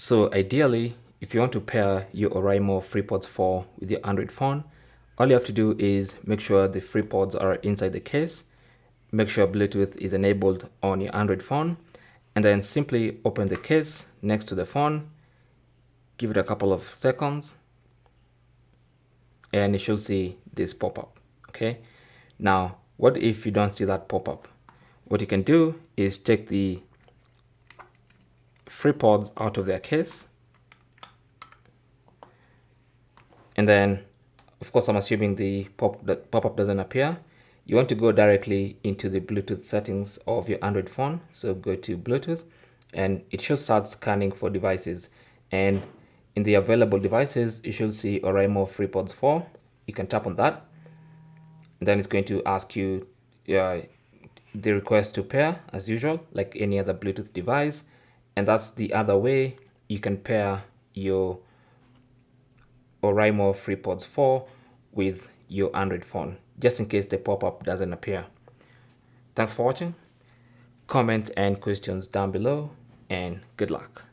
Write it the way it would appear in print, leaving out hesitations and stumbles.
So ideally, if you want to pair your Oraimo FreePods 4 with your Android phone, all you have to do is make sure the FreePods are inside the case, make sure Bluetooth is enabled on your Android phone, and then simply open the case next to the phone, give it a couple of seconds, and you should see this pop-up. Okay, now what if you don't see that pop-up? What you can do is take the FreePods out of their case, and then of course I'm assuming the pop-up doesn't appear. You want to go directly into the Bluetooth settings of your Android phone. So go to Bluetooth and it should start scanning for devices, and in the available devices you should see Oraimo FreePods 4. You can tap on that, and then it's going to ask you the request to pair as usual, like any other Bluetooth device. And that's the other way you can pair your Oraimo FreePods 4 with your Android phone, just in case the pop-up doesn't appear. Thanks for watching. Comment and questions down below, and good luck.